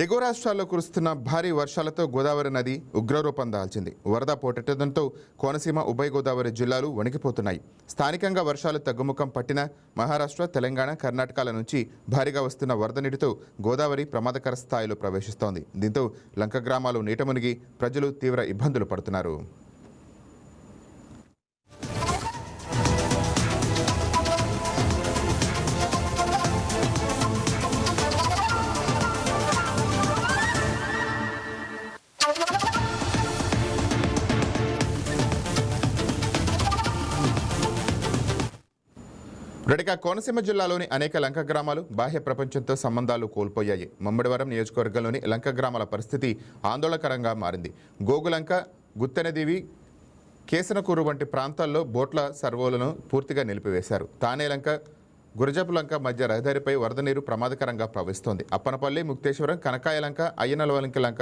ఎగువ రాష్ట్రాల్లో కురుస్తున్న భారీ వర్షాలతో గోదావరి నది ఉగ్రరూపం దాల్చింది. వరద పోటెత్తడంతో కోనసీమ ఉభయ గోదావరి జిల్లాలు వణికిపోతున్నాయి. స్థానికంగా వర్షాలు తగ్గుముఖం పట్టిన మహారాష్ట్ర, తెలంగాణ, కర్ణాటకల నుంచి భారీగా వస్తున్న వరద నీటితో గోదావరి ప్రమాదకర స్థాయిలో ప్రవేశిస్తోంది. దీంతో లంక గ్రామాలు నీట మునిగి ప్రజలు తీవ్ర ఇబ్బందులు పడుతున్నారు. రెడక కోనసీమ జిల్లాలోని అనేక లంక గ్రామాలు బాహ్య ప్రపంచంతో సంబంధాలు కోల్పోయాయి. మమ్మడివరం నియోజకవర్గంలోని లంక గ్రామాల పరిస్థితి ఆందోళనకరంగా మారింది. గోగులంక, గుత్తెనదీవి, కేసనకూరు వంటి ప్రాంతాల్లో బోట్ల సర్వోలను పూర్తిగా నిలిపివేశారు. తానేలంక, గురజపులంక మధ్య రహదారిపై వరద నీరు ప్రమాదకరంగా ప్రవహిస్తోంది. అప్పనపల్లి, ముక్తేశ్వరం, కనకాయలంక, అయ్యనలవలంక లంక,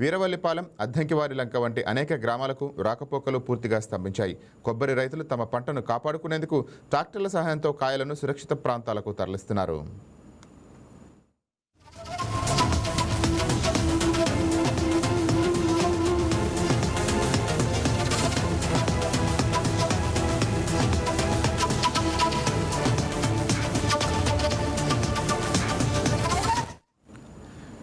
వీరవల్లిపాలెం, అద్దంకివారి లంక వంటి అనేక గ్రామాలకు రాకపోకలు పూర్తిగా స్తంభించాయి. కొబ్బరి రైతులు తమ పంటను కాపాడుకునేందుకు ట్రాక్టర్ల సహాయంతో కాయలను సురక్షిత ప్రాంతాలకు తరలిస్తున్నారు.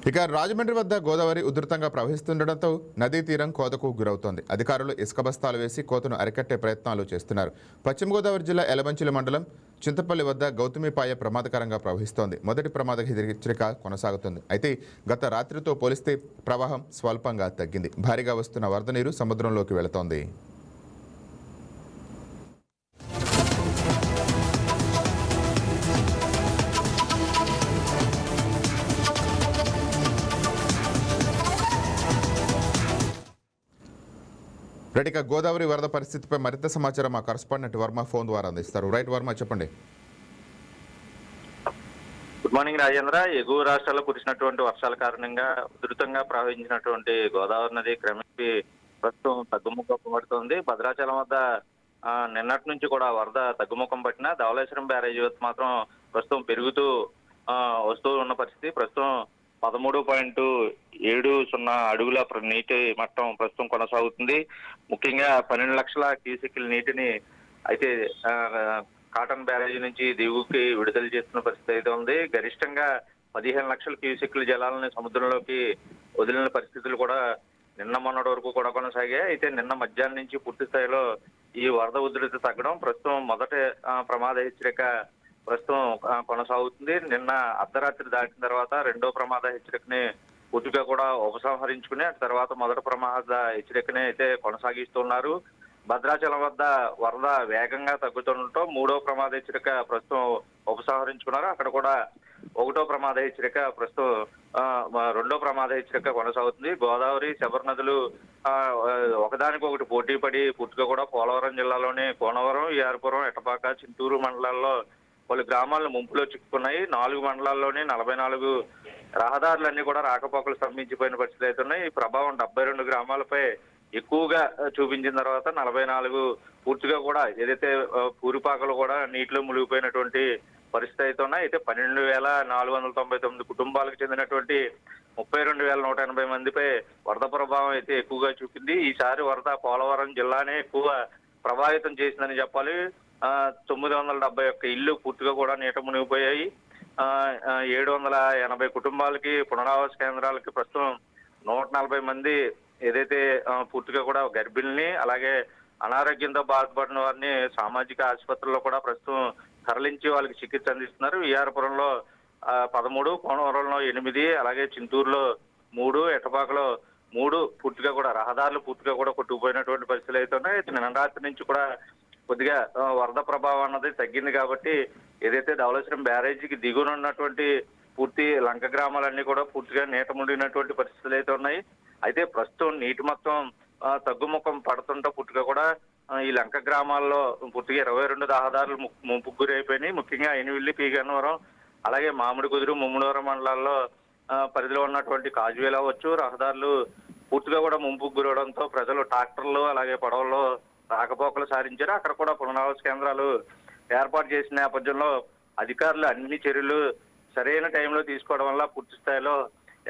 ఇక రాజమండ్రి వద్ద గోదావరి ఉధృతంగా ప్రవహిస్తుండటంతో నదీ తీరం కోతకు గురవుతోంది. అధికారులు ఇసుక బస్తాలు వేసి కోతను అరికట్టే ప్రయత్నాలు చేస్తున్నారు. పశ్చిమ గోదావరి జిల్లా ఎలమంచిలి మండలం చింతపల్లి వద్ద గౌతమిపాయ ప్రమాదకరంగా ప్రవహిస్తోంది. మొదటి ప్రమాద హెచ్చరిక కొనసాగుతుంది. అయితే గత రాత్రితో పోలిస్తే ప్రవాహం స్వల్పంగా తగ్గింది. భారీగా వస్తున్న వరద నీరు సముద్రంలోకి వెళుతోంది. రెడీగా గోదావరి వరద పరిస్థితిపై మరింత సమాచారం మా కరస్పాండెంట్ వర్మ ఫోన్ ద్వారా అందిస్తారు. రైట్ వర్మ, చెప్పండి. Good morning Rajendra. ఎగువ రాష్ట్రాల్లో కురిసినటువంటి వర్షాల కారణంగా ఉధృతంగా ప్రవహించినటువంటి గోదావరి నది క్రమేపీ ప్రస్తుతం తగ్గుముఖం పడుతోంది. భద్రాచలం వద్ద నిన్నటి నుంచి కూడా వరద తగ్గుముఖం పట్టిన ధవళేశ్వరం బ్యారేజీ వద్ద మాత్రం ప్రస్తుతం పెరుగుతూ వస్తూ ఉన్న పరిస్థితి. ప్రస్తుతం 13.70 అడుగుల నీటి మట్టం ప్రస్తుతం కొనసాగుతుంది. ముఖ్యంగా 12 లక్షల క్యూసెక్కుల నీటిని అయితే కాటన్ బ్యారేజీ నుంచి దిగువకి విడుదల చేస్తున్న పరిస్థితి అయితే ఉంది. గరిష్టంగా 15 లక్షల క్యూసెక్కుల జలాలని సముద్రంలోకి వదిలిన పరిస్థితులు కూడా నిన్న మొన్నటి వరకు కూడా కొనసాగాయి. అయితే నిన్న మధ్యాహ్నం నుంచి పూర్తి స్థాయిలో ఈ వరద ఉధృతి తగ్గడం, ప్రస్తుతం మొదటి ప్రమాద హెచ్చరిక ప్రస్తుతం కొనసాగుతుంది. నిన్న అర్ధరాత్రి దాటిన తర్వాత రెండో ప్రమాద హెచ్చరికని పూర్తిగా కూడా ఉపసంహరించుకుని ఆ తర్వాత మొదటి ప్రమాద హెచ్చరికని అయితే కొనసాగిస్తున్నారు. భద్రాచలం వద్ద వరద వేగంగా తగ్గుతుండటంతో మూడో ప్రమాద హెచ్చరిక ప్రస్తుతం ఉపసంహరించుకున్నారు. అక్కడ కూడా ఒకటో ప్రమాద హెచ్చరిక ప్రస్తుతం రెండో ప్రమాద హెచ్చరిక కొనసాగుతుంది. గోదావరి, శబరి నదులు ఒకదానికొకటి పోటీ పడి పూర్తిగా కూడా పోలవరం జిల్లాలోని కోనవరం, యార్పురం, ఎటపాక, చింతూరు మండలాల్లో పలు గ్రామాలను ముంపులో చిక్కుకున్నాయి. 4 మండలాల్లోని 44 రహదారులన్నీ కూడా రాకపోకలు స్తంభించిపోయిన పరిస్థితులు అవుతున్నాయి. ఈ ప్రభావం 72 గ్రామాలపై ఎక్కువగా చూపించిన తర్వాత 44 పూర్తిగా కూడా ఏదైతే పూరిపాకలు కూడా నీటిలో మునిగిపోయినటువంటి పరిస్థితి అయితే ఉన్నాయి. అయితే 12,499 కుటుంబాలకు చెందినటువంటి 32,180 మందిపై వరద ప్రభావం అయితే ఎక్కువగా చూపింది. ఈసారి వరద పోలవరం జిల్లానే ఎక్కువ ప్రభావితం చేసిందని చెప్పాలి. 971 ఇళ్లు పూర్తిగా కూడా నీట మునిగిపోయాయి. 780 కుటుంబాలకి పునరావాస కేంద్రాలకి ప్రస్తుతం 140 మంది ఏదైతే పూర్తిగా కూడా గర్భిణుల్ని అలాగే అనారోగ్యంతో బాధపడిన వారిని సామాజిక ఆసుపత్రుల్లో కూడా ప్రస్తుతం తరలించి వాళ్ళకి చికిత్స అందిస్తున్నారు. విఆర్పురంలో 13, కోనవరంలో 8, అలాగే చింతూరులో 3, ఎటపాకలో 3 పూర్తిగా కూడా రహదారులు పూర్తిగా కూడా కొట్టుకుపోయినటువంటి పరిస్థితులు అయితే ఉన్నాయి. నిన్న రాత్రి నుంచి కూడా కొద్దిగా వరద ప్రభావం అన్నది తగ్గింది కాబట్టి ఏదైతే ధవళేశ్వరం బ్యారేజీకి దిగున ఉన్నటువంటి పూర్తి లంక గ్రామాలన్నీ కూడా పూర్తిగా నీట మునిగినటువంటి పరిస్థితులు అయితే ఉన్నాయి. అయితే ప్రస్తుతం నీటి మొత్తం తగ్గుముఖం పడుతుంటే పూర్తిగా కూడా ఈ లంక గ్రామాల్లో పూర్తిగా 22 రహదారులు ముంపుకు గురైపోయినాయి. ముఖ్యంగా అయినవిల్లి, పీగన్నవరం, అలాగే మామిడి కుదురు, ముమ్మడివరం మండలాల్లో పరిధిలో ఉన్నటువంటి కాజువేలు అవ్వచ్చు రహదారులు పూర్తిగా కూడా ముంపుకు గురవడంతో ప్రజలు ట్రాక్టర్లు అలాగే పడవల్లో రాకపోకలు సారించారు. అక్కడ కూడా పునరావాస కేంద్రాలు ఏర్పాటు చేసిన నేపథ్యంలో అధికారులు అన్ని చర్యలు సరైన టైంలో తీసుకోవడం వల్ల పూర్తి స్థాయిలో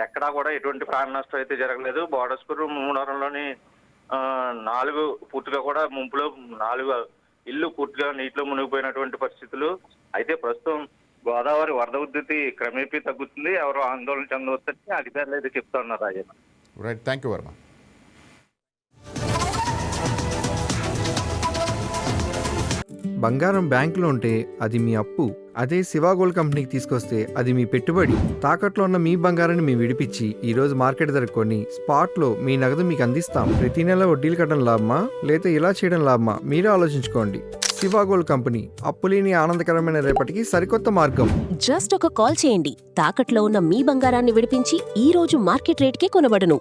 ఎక్కడా కూడా ఎటువంటి ప్రాణ నష్టం అయితే జరగలేదు. బోడస్కూరు ముమ్మవరంలోని 4 పూర్తిగా కూడా ముంపులో 4 ఇల్లు పూర్తిగా నీటిలో మునిగిపోయినటువంటి పరిస్థితులు. అయితే ప్రస్తుతం గోదావరి వరద ఉధృతి క్రమేపీ తగ్గుతుంది, ఎవరు ఆందోళన చెందవచ్చని అధికారులు అయితే చెప్తున్నారు. Rajanna, right, thank you Varma. బంగారం బ్యాంకులో ఉంటే అది మీ అప్పు, అదే శివ గోల్డ్ కంపెనీకి తీసుకొస్తే అది మీ పెట్టుబడి. తాకట్లో ఉన్న మీ బంగారాన్ని మేము విడిపించి ఈ రోజు మార్కెట్ ధర కొని స్పాట్లో మీ నగదు మీకు అందిస్తాం. ప్రతి నెల వడ్డీలు కట్టడం లాభమా లేదా ఇలా చేయడం లాభమా మీరే ఆలోచించుకోండి. శివ గోల్డ్ కంపెనీ, అప్పులేని ఆనందకరమైన రేపటికి సరికొత్త మార్గం. జస్ట్ ఒక కాల్ చేయండి. తాకట్లో ఉన్న మీ బంగారాన్ని విడిపించి ఈ రోజు మార్కెట్ రేట్కే కొనబడును.